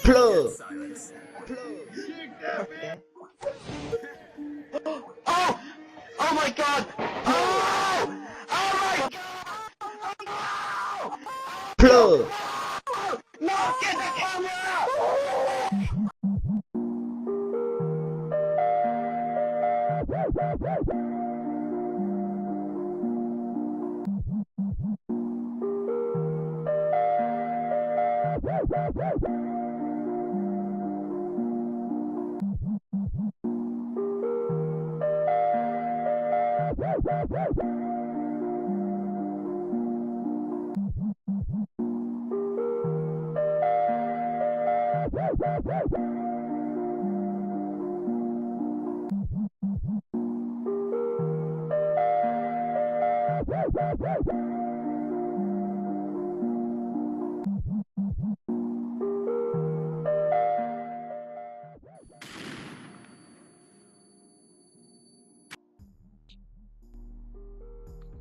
Plug. Oh! Oh my god! Oh! Oh my god! Plug. No! Get the camera!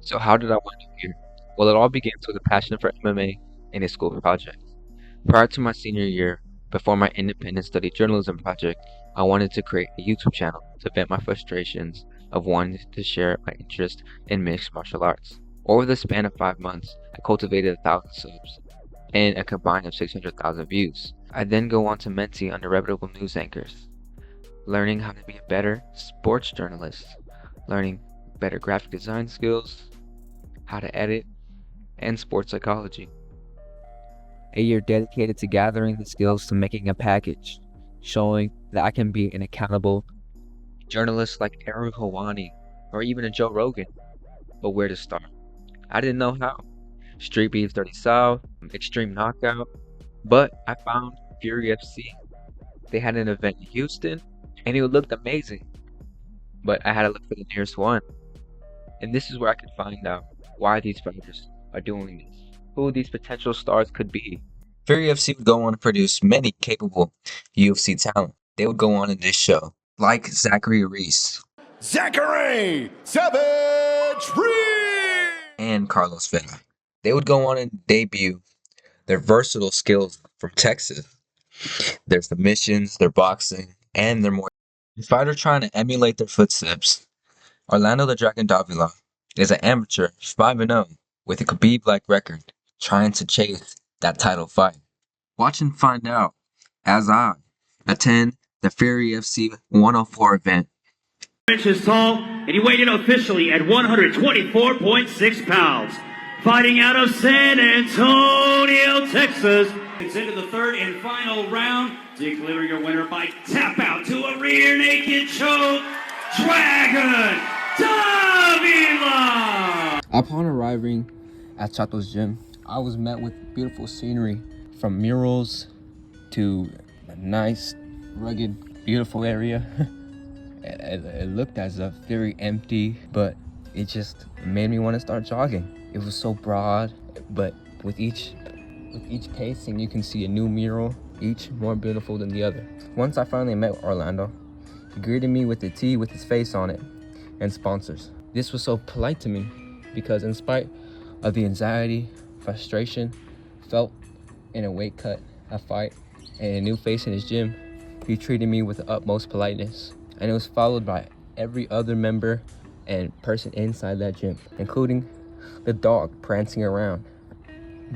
So how did I wind up here? Well, it all began with a passion for MMA and a school project. Prior to my senior year, before my independent study journalism project, I wanted to create a YouTube channel to vent my frustrations of wanting to share my interest in mixed martial arts. Over the span of 5 months, I cultivated 1,000 subs and a combined of 600,000 views. I then go on to mentee under reputable news anchors, learning how to be a better sports journalist, learning better graphic design skills, how to edit, and sports psychology. A year dedicated to gathering the skills to making a package, showing that I can be an accountable Journalists like Aaron Hawani or even a Joe Rogan. But where to start? I didn't know how. Street Beef 30 South, Extreme Knockout, but I found Fury FC. They had an event in Houston, and it looked amazing. But I had to look for the nearest one. And this is where I could find out why these fighters are doing this, who these potential stars could be. Fury FC would go on to produce many capable UFC talent. They would go on in this show, like Zachary Reese Zachary Savage Reese and Carlos Vera. They would go on and debut their versatile skills from Texas, their submissions, their boxing, and their more. A fighter trying to emulate their footsteps, Orlando the Dragon Davila is an amateur 5-0 with a Khabib-like record, trying to chase that title fight. Watch and find out as I attend the Fury FC 104 event. Inches tall, and he weighed in officially at 124.6 pounds. Fighting out of San Antonio, Texas. It's into the third and final round. Declare your winner by tap out to a rear naked choke, Dragon Davila. Upon arriving at Chato's gym, I was met with beautiful scenery, from murals to a nice, rugged, beautiful area. It looked as if very empty, but it just made me want to start jogging. It was so broad, but with each pacing, you can see a new mural, each more beautiful than the other. Once I finally met Orlando, he greeted me with a tee with his face on it and sponsors. This was so polite to me because in spite of the anxiety, frustration felt in a weight cut, a fight, and a new face in his gym, he treated me with the utmost politeness. And it was followed by every other member and person inside that gym, including the dog prancing around.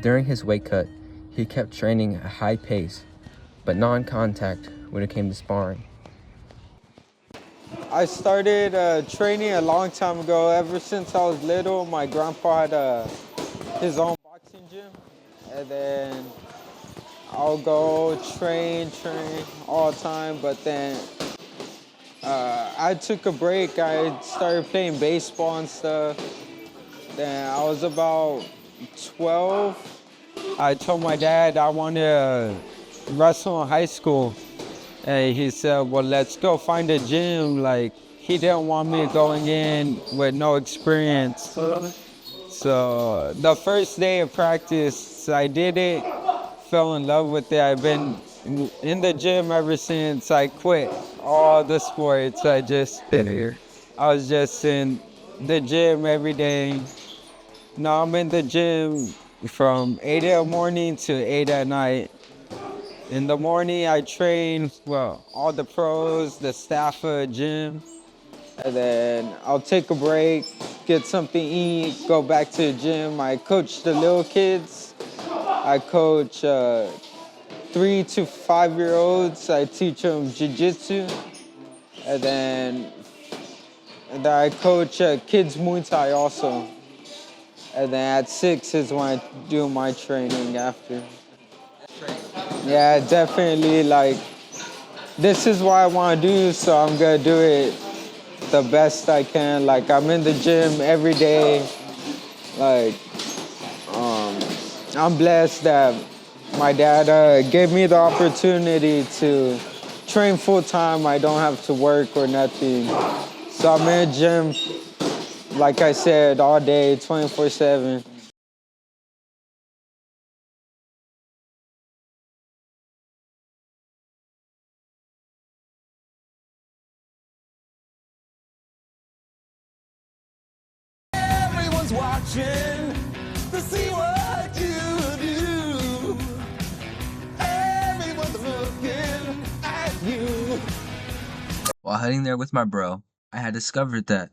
During his weight cut, he kept training at a high pace, but non-contact when it came to sparring. I started training a long time ago. Ever since I was little, my grandpa had his own boxing gym, and then I'll go train all the time, but then I took a break. I started playing baseball and stuff. Then I was about 12. I told my dad I wanted to wrestle in high school. And he said, well, let's go find a gym. Like, he didn't want me going in with no experience. So the first day of practice, I did it, fell in love with it. I've been in the gym ever since I quit all the sports. I was just in the gym every day. Now I'm in the gym from 8 in the morning to 8 at night. In the morning, I train, well, all the pros, the staff of the gym. And then I'll take a break, get something to eat, go back to the gym. I coach the little kids. I coach 3 to 5 year olds. I teach them jiu-jitsu. And then, I coach kids Muay Thai also. And then at 6 is when I do my training after. Yeah, definitely, like, this is what I want to do, so I'm going to do it the best I can. Like, I'm in the gym every day. Like, I'm blessed that my dad gave me the opportunity to train full time. I don't have to work or nothing. So I'm in the gym, like I said, all day, 24/7. Everyone's watching to see what you do. Everyone's looking at you. While heading there with my bro, I had discovered that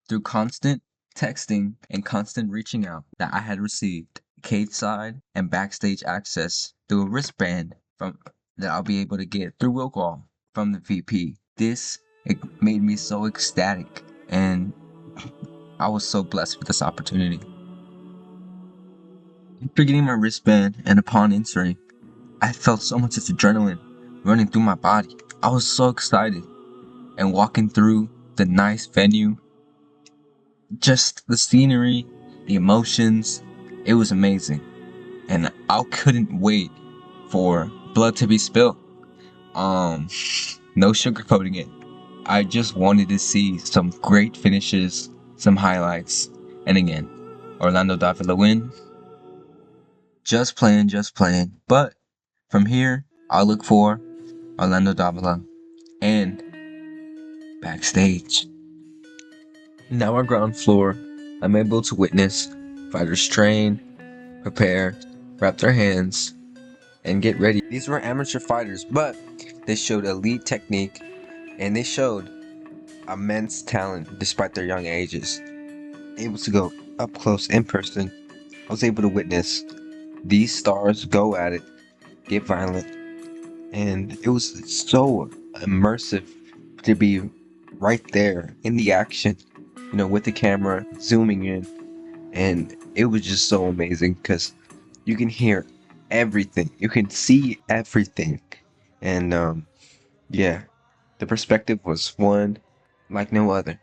through constant texting and constant reaching out that I had received cage side and backstage access through a wristband from that I'll be able to get through will call from the VP. It made me so ecstatic, and I was so blessed with this opportunity. After getting my wristband and upon entering, I felt so much adrenaline running through my body. I was so excited, and walking through the nice venue, just the scenery, the emotions, it was amazing. And I couldn't wait for blood to be spilled. No sugarcoating it. I just wanted to see some great finishes, some highlights, and again, Orlando Davila win. Just playing. But from here, I'll look for Orlando Davila and backstage. Now on ground floor, I'm able to witness fighters train, prepare, wrap their hands, and get ready. These were amateur fighters, but they showed elite technique and they showed immense talent despite their young ages. Able to go up close in person, I was able to witness these stars go at it, get violent, and it was so immersive to be right there in the action, with the camera zooming in, and it was just so amazing because you can hear everything, you can see everything, and yeah, the perspective was one like no other.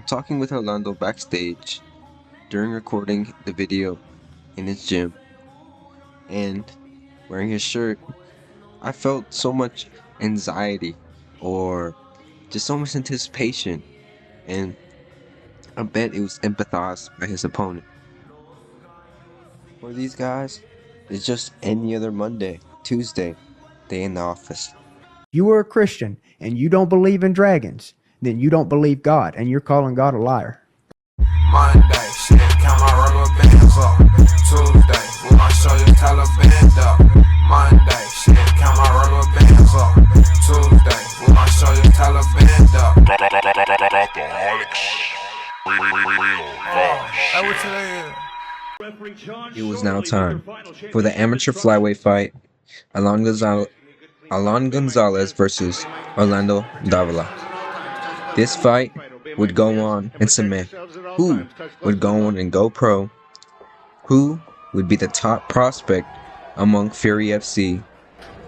Talking with Orlando backstage during recording the video in his gym and wearing his shirt, I felt so much anxiety or just so much anticipation, and I bet it was empathized by his opponent. For these guys, it's just any other Monday, Tuesday, day in the office. You are a Christian and you don't believe in dragons, then you don't believe God and you're calling God a liar. Monday, shit, count my rubber bands up. Tuesday, will I show you Taliban up? Monday, shit, count my rubber bands up. Tuesday, will I show you Taliban up? It was now time for the amateur flyweight fight, Alan Gonzalez versus Orlando Davila. This fight would go on and cement who would go on and go pro, who would be the top prospect among Fury FC.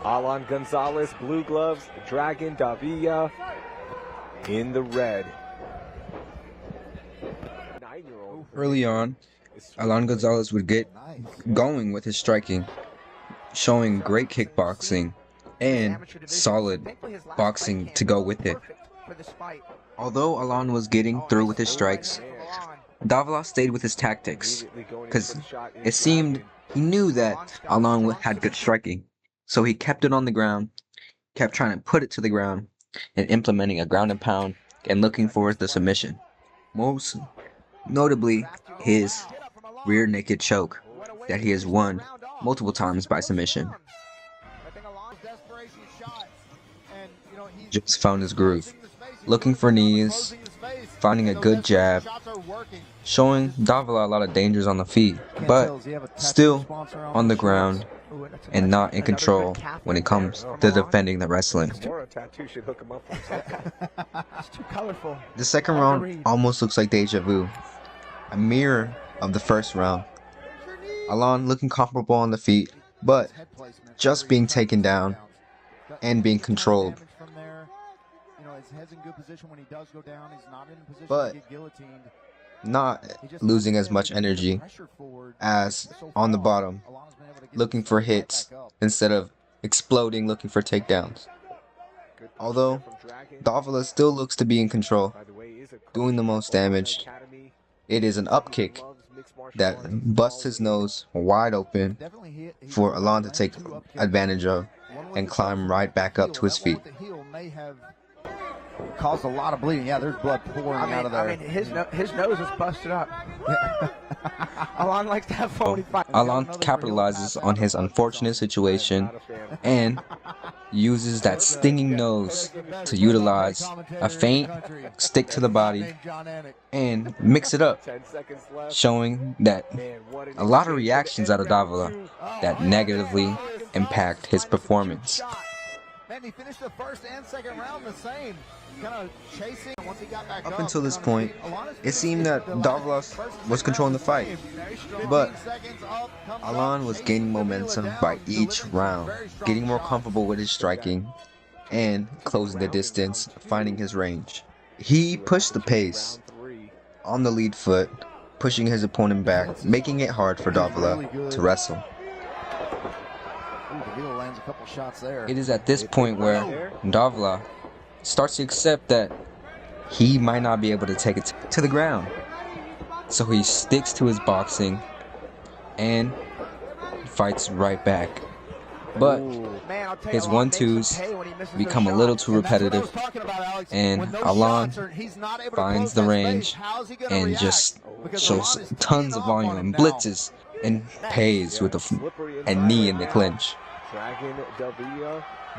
Alan Gonzalez, blue gloves, Dragon Davila in the red. Early on, Alan Gonzalez would get going with his striking, showing great kickboxing, and solid boxing to go with it. Although Alan was getting through with his strikes, Davila stayed with his tactics, because it seemed he knew that Alan had good striking. So he kept it on the ground, kept trying to put it to the ground, and implementing a ground and pound and looking for the submission. Most notably, his rear naked choke that he has won multiple times by submission. Just found his groove, looking for knees, finding a good jab, showing Davila a lot of dangers on the feet, but still on the ground and not in control when it comes to defending the wrestling. The second round almost looks like deja vu, a mirror of the first round. Alan looking comparable on the feet, but just being taken down and being controlled. But not losing as much energy as on the bottom, looking for hits instead of exploding looking for takedowns. Although Davila still looks to be in control, doing the most damage, it is an up kick that busts his nose wide open for Alan to take advantage of and climb right back up to his feet. Caused a lot of bleeding. Yeah, there's blood pouring out of there. I mean, his nose is busted up. Alan likes to have phony fight. Alan capitalizes on his unfortunate situation and uses that stinging nose to utilize a feint, stick to the body, and mix it up, showing that a lot of reactions out of Davila that negatively impact his performance. Man, he finished the first and second round the same. Kind of chasing once he got back up until this point, it seemed that Davila was controlling the fight, but Alan was gaining momentum by each round, getting more comfortable with his striking and closing the distance, finding his range. He pushed the pace on the lead foot, pushing his opponent back, making it hard for Davila to wrestle. It is at this point where Davila starts to accept that he might not be able to take it to the ground. So he sticks to his boxing and fights right back. But his 1-2s become a little too repetitive, and Alan finds the range and just shows tons of volume and blitzes and pays with a knee in the clinch.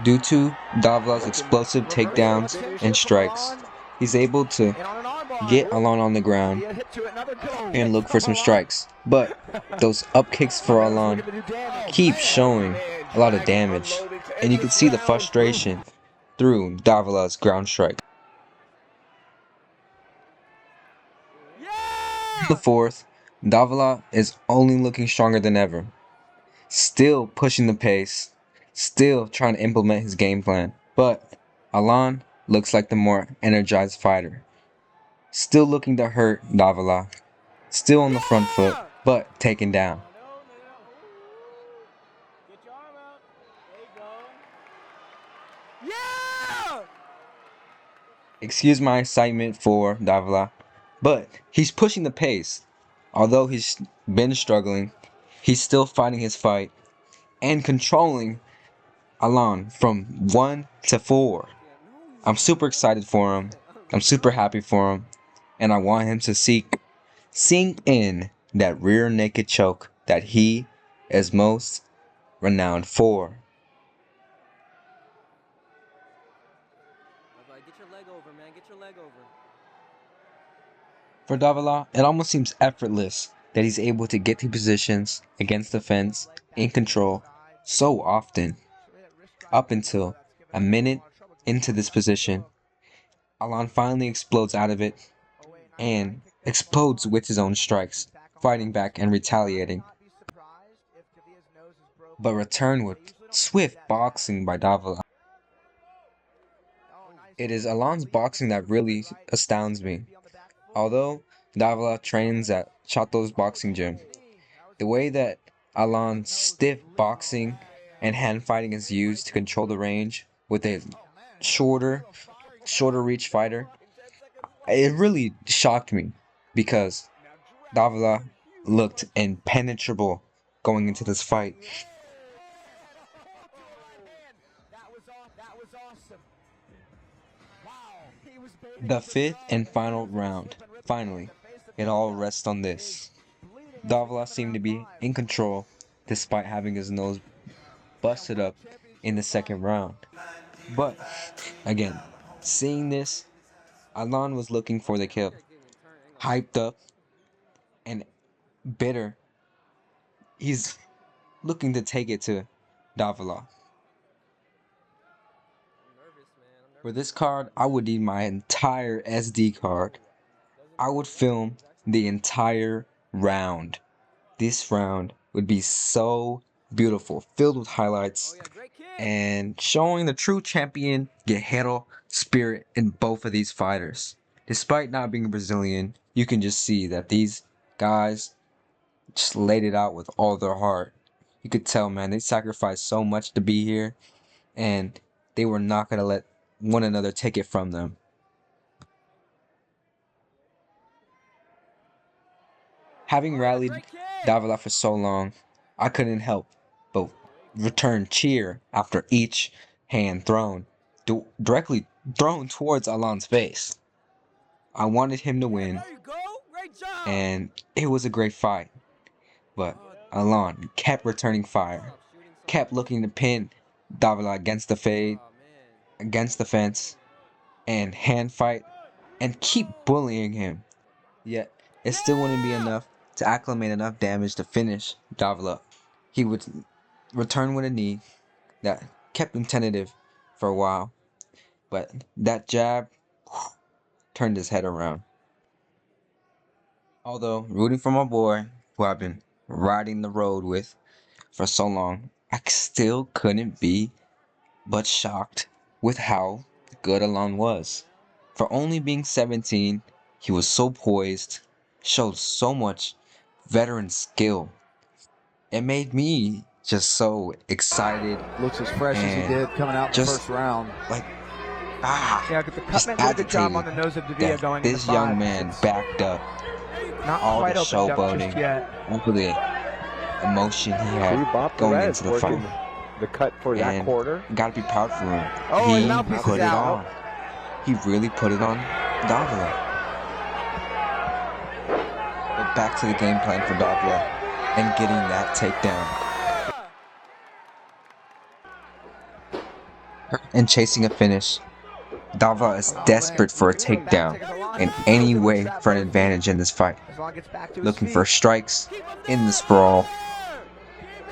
Due to Davila's explosive takedowns and strikes, he's able to get Alan on the ground and look for some strikes. But those up kicks for Alan keep showing a lot of damage, and you can see the frustration through Davila's ground strike. In the fourth, Davila is only looking stronger than ever, still pushing the pace, still trying to implement his game plan, but Alan looks like the more energized fighter, still looking to hurt Davila, still on the front foot, but taken down. Excuse my excitement for Davila, but he's pushing the pace. Although he's been struggling, he's still fighting his fight and controlling Alan from 1 to 4. I'm super excited for him. I'm super happy for him. And I want him to sink in that rear naked choke that he is most renowned for. Get your leg over, man. Get your leg over. For Davila, it almost seems effortless that he's able to get to positions against the fence in control so often. Up until a minute into this position, Alan finally explodes out of it and explodes with his own strikes, fighting back and retaliating. But return with swift boxing by Davila. It is Alan's boxing that really astounds me. Although Davila trains at Chato's boxing gym, the way that Alan's stiff boxing and hand fighting is used to control the range with a shorter reach fighter, it really shocked me because Davila looked impenetrable going into this fight. The fifth and final round. Finally, it all rests on this. Davila seemed to be in control despite having his nose busted up in the second round. But, again, seeing this, Alon was looking for the kill. Hyped up and bitter. He's looking to take it to Davila. For this card, I would need my entire SD card. I would film the entire round. This round would be so beautiful, filled with highlights, and showing the true champion Guerrero spirit in both of these fighters. Despite not being Brazilian, you can just see that these guys just laid it out with all their heart. You could tell, man, they sacrificed so much to be here, and they were not going to let one another take it from them. Having rallied Davila for so long, I couldn't help but return cheer after each hand thrown, directly thrown towards Alon's face. I wanted him to win, and it was a great fight. But Alon kept returning fire, kept looking to pin Davila against the fade, against the fence, and hand fight, and keep bullying him. Yet, it still wouldn't be enough to acclimate enough damage to finish Davila. He would return with a knee that kept him tentative for a while, but that jab turned his head around. Although rooting for my boy, who I've been riding the road with for so long, I still couldn't be but shocked with how good Alon was. For only being 17, he was so poised, showed so much veteran skill. It made me just so excited. Looks as fresh as he did coming out in the first round. Like, yeah, the Cutman did a good job on the nose of Davila going into this young man backed up not all the quite showboating, all the emotion he had going into the fight. The cut for that quarter. Gotta be proud for him. Oh, he put it on. He really put it on Davila. But back to the game plan for Davila and getting that takedown. And chasing a finish. Davila is desperate for a takedown in any way for an advantage in this fight. Looking for strikes in the sprawl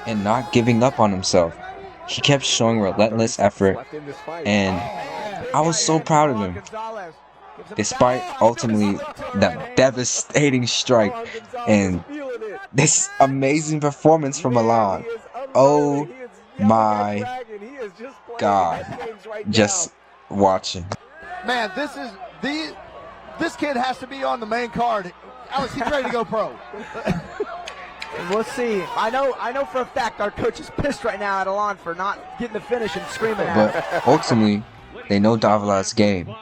and not giving up on himself. He kept showing relentless effort, and I was so proud of him. Despite ultimately that devastating strike and this amazing performance from Alon. Oh my God. Just watching. Man, this kid has to be on the main card. Alex, he's ready to go pro. We'll see. I know for a fact our coach is pissed right now at Alon for not getting the finish and screaming at him. But ultimately, they know Davila's game,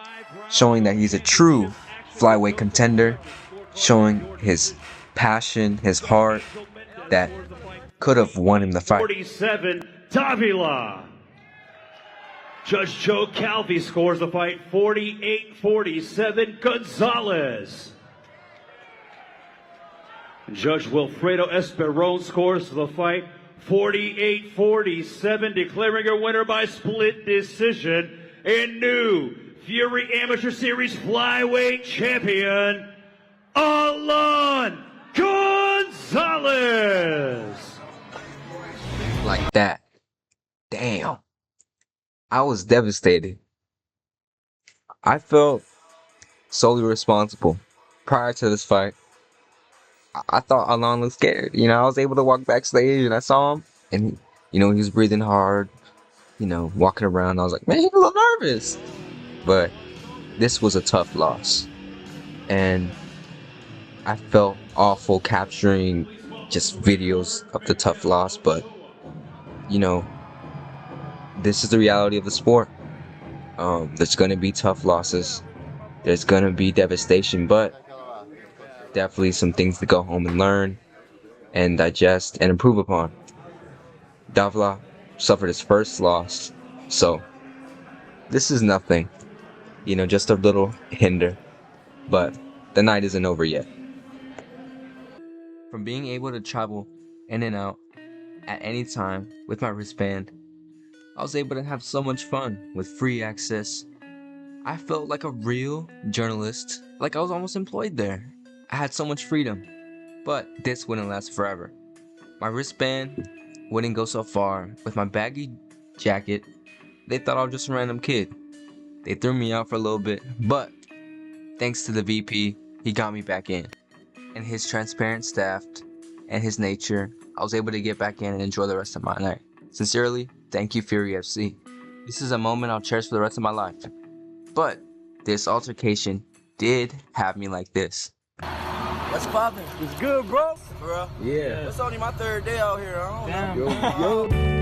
showing that he's a true flyweight contender, showing his passion, his heart, that could have won him the fight. 47, Davila. Judge Joe Calvi scores the fight 48-47, Gonzalez. Judge Wilfredo Esperon scores the fight 48-47, declaring a winner by split decision in new Fury Amateur Series flyweight champion, Alon Gonzalez. Like that. Damn. I was devastated. I felt solely responsible prior to this fight. I thought Alon looked scared. You know, I was able to walk backstage and I saw him and, he was breathing hard, walking around. I was like, man, he's a little nervous. But this was a tough loss. And I felt awful capturing just videos of the tough loss. But, this is the reality of the sport. There's gonna be tough losses. There's gonna be devastation, but definitely some things to go home and learn and digest and improve upon. Davila suffered his first loss, so this is nothing. Just a little hinder, but the night isn't over yet. From being able to travel in and out at any time with my wristband, I was able to have so much fun with free access. I felt like a real journalist, like I was almost employed there. I had so much freedom, but this wouldn't last forever. My wristband wouldn't go so far. With my baggy jacket, they thought I was just a random kid. They threw me out for a little bit, but thanks to the VP, he got me back in. And his transparent staff and his nature, I was able to get back in and enjoy the rest of my night. Sincerely, thank you, Fury FC. This is a moment I'll cherish for the rest of my life. But this altercation did have me like this. What's poppin'? It's good, bro. Bro. Yeah. It's only my third day out here. I don't know. Yo.